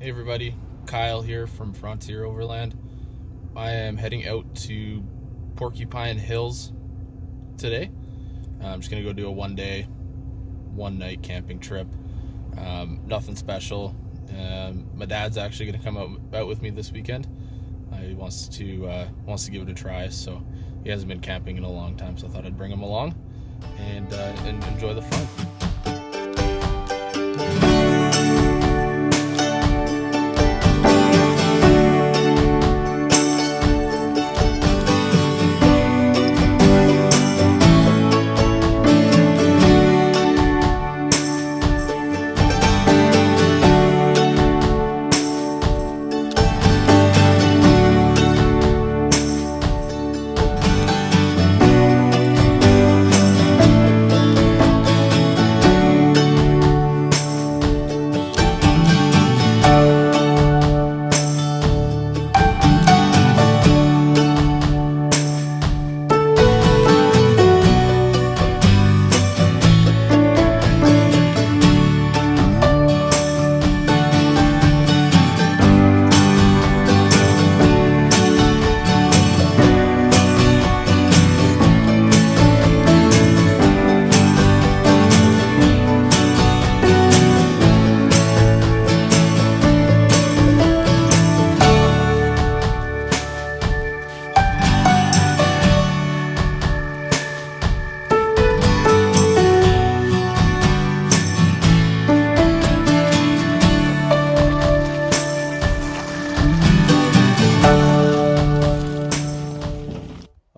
Hey everybody, Kyle here from Frontier Overland. I am heading out to Porcupine Hills today. I'm just gonna go do a one-day, one-night camping trip. Nothing special. My dad's actually gonna come out with me this weekend. He wants to give it a try, so he hasn't been camping in a long time, so I thought I'd bring him along and enjoy the fun.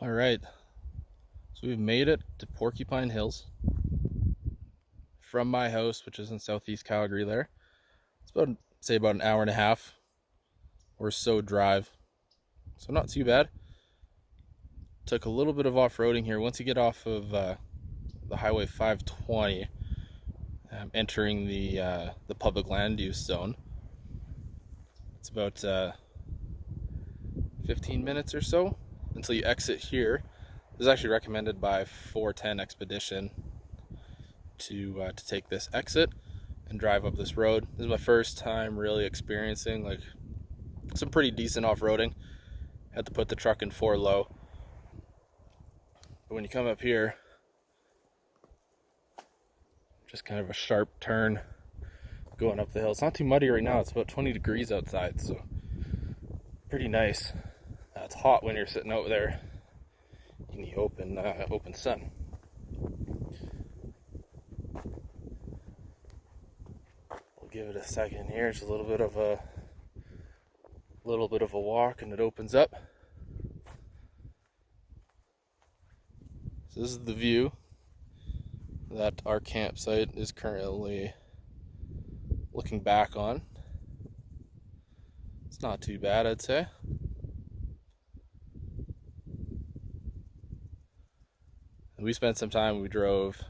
Alright, so we've made it to Porcupine Hills from my house, which is in southeast Calgary there. It's about an hour and a half or so drive, so not too bad. Took a little bit of off-roading here. Once you get off of the Highway 520, entering the public land use zone, it's about 15 minutes or so until you exit here. This is actually recommended by 410 Expedition to take this exit and drive up this road. This is my first time really experiencing like some pretty decent off-roading. Had to put the truck in 4 low. But when you come up here, just kind of a sharp turn going up the hill. It's not too muddy right now. It's about 20 degrees outside, so pretty nice. It's hot when you're sitting out there in the open sun. We'll give it a second here. It's a little bit of a walk, and it opens up. So this is the view that our campsite is currently looking back on. It's not too bad, I'd say. We spent some time, we drove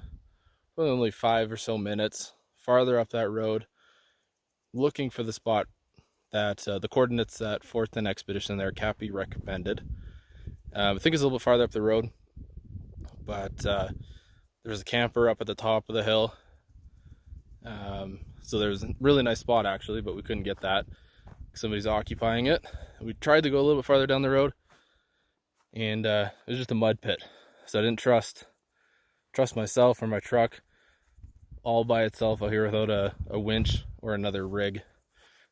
only 5 or so minutes farther up that road looking for the spot that the coordinates that 410 Expedition there, Cappy, recommended. I think it's a little bit farther up the road, but there's a camper up at the top of the hill. So there's a really nice spot actually, but we couldn't get that. Somebody's occupying it. We tried to go a little bit farther down the road, and it was just a mud pit. So I didn't trust myself or my truck all by itself out here without a winch or another rig,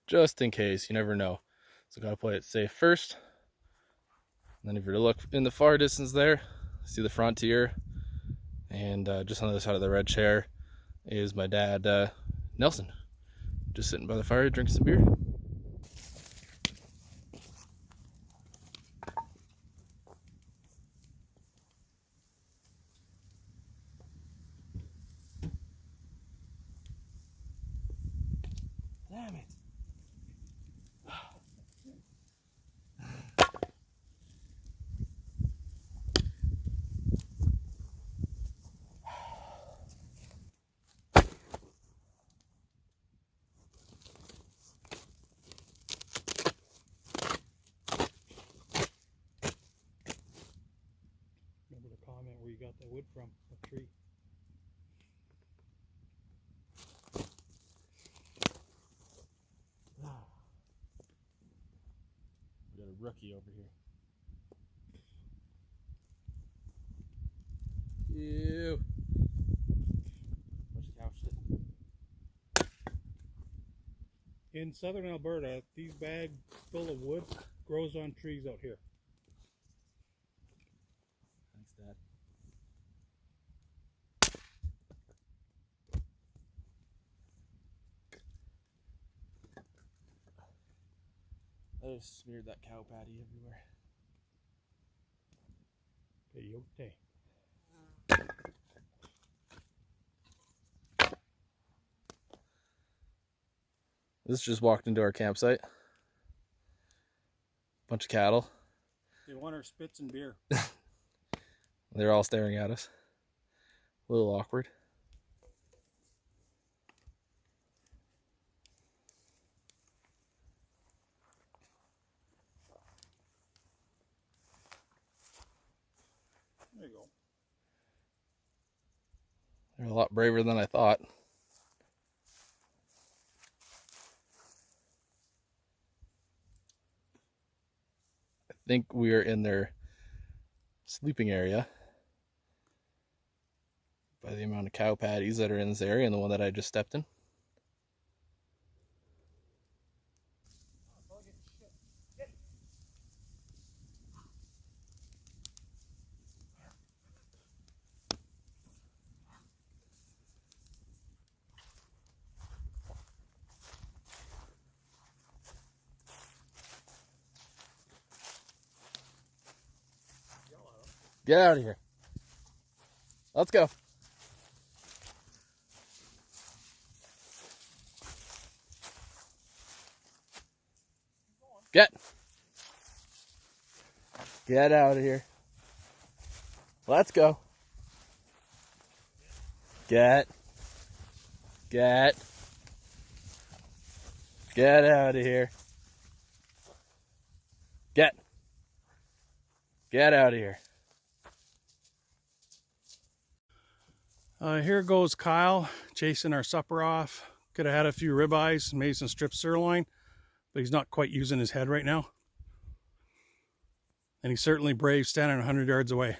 just in case. You never know. So gotta play it safe first. And then if you were to look in the far distance there, see the Frontier, and just on the other side of the red chair is my dad, Nelson, just sitting by the fire drinking some beer. Damn it. Remember the comment where you got that wood from, a tree. rookie over here. Ew. Bunch of cow shit. In southern Alberta, these bags full of wood grows on trees out here. Thanks, Dad. I just smeared that cow patty everywhere. Peyote. This just walked into our campsite. Bunch of cattle. They want our spits and beer. They're all staring at us. A little awkward. There you go. They're a lot braver than I thought. I think we are in their sleeping area by the amount of cow patties that are in this area and the one that I just stepped in. Get out of here. Let's go. Get out of here. Let's go. Get out of here. Get out of here. Here goes Kyle chasing our supper off. Could have had a few ribeyes, maybe some strip sirloin, but he's not quite using his head right now. And he's certainly brave standing 100 yards away.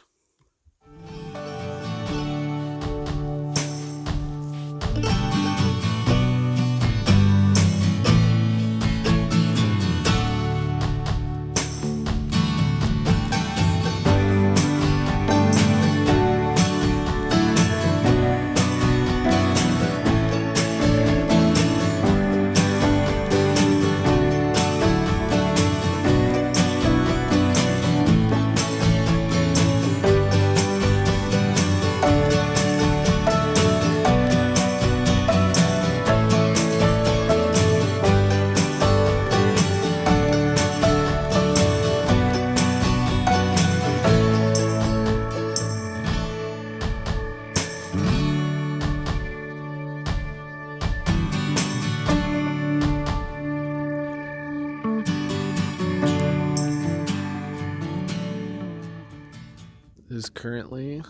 It is currently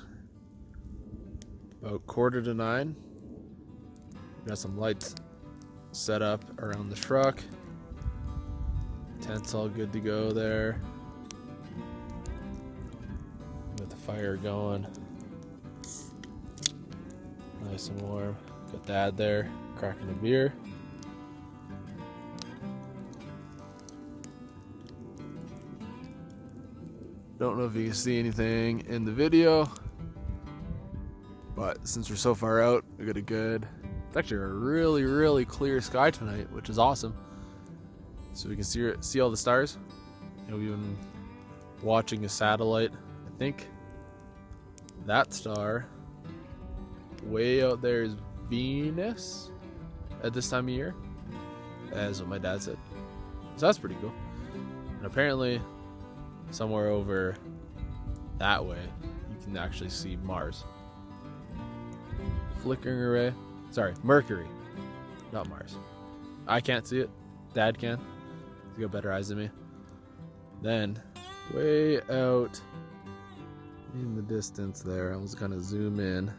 about 8:45. Got some lights set up around the truck. Tent's all good to go there. Got the fire going. Nice and warm. Got Dad there cracking a beer. Don't know if you can see anything in the video, but since we're so far out, we got it's actually a really, really clear sky tonight, which is awesome. So we can see all the stars. And we've been watching a satellite. I think that star way out there is Venus at this time of year. That's what my dad said. So that's pretty cool. And apparently somewhere over that way you can actually see Mars. Flickering array. Sorry, Mercury. Not Mars. I can't see it. Dad can. He's got better eyes than me. Then, way out in the distance there, I was gonna zoom in.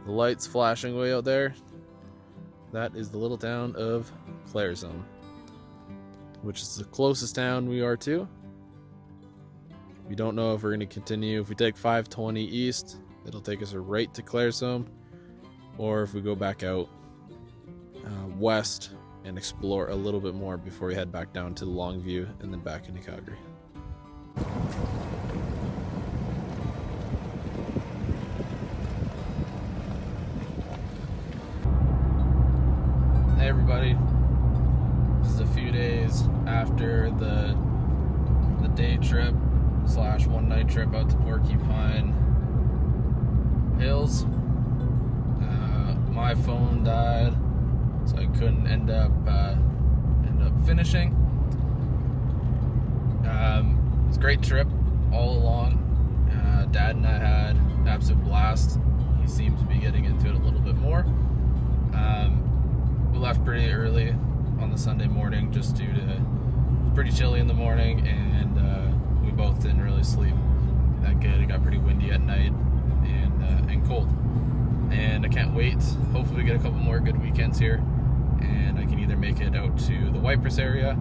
The lights flashing way out there. That is the little town of Clairezone. which is the closest town we are to. We don't know if we're going to continue. If we take 520 east, it'll take us right to Claresholm, or if we go back out west and explore a little bit more before we head back down to Longview and then back into Calgary. Hey everybody, this is a few days after the day trip / one night trip out to Porcupine Hills. My phone died, so I couldn't end up finishing. It was a great trip all along. Dad and I had an absolute blast. He seems to be getting into it a little bit more. We left pretty early on the Sunday morning just due to it was pretty chilly in the morning, and we both didn't really sleep that good. It got pretty windy at night and cold. And I can't wait. Hopefully we get a couple more good weekends here, and I can either make it out to the Wipers area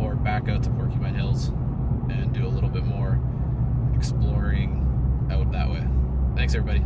or back out to Porcupine Hills and do a little bit more exploring out that way. Thanks everybody.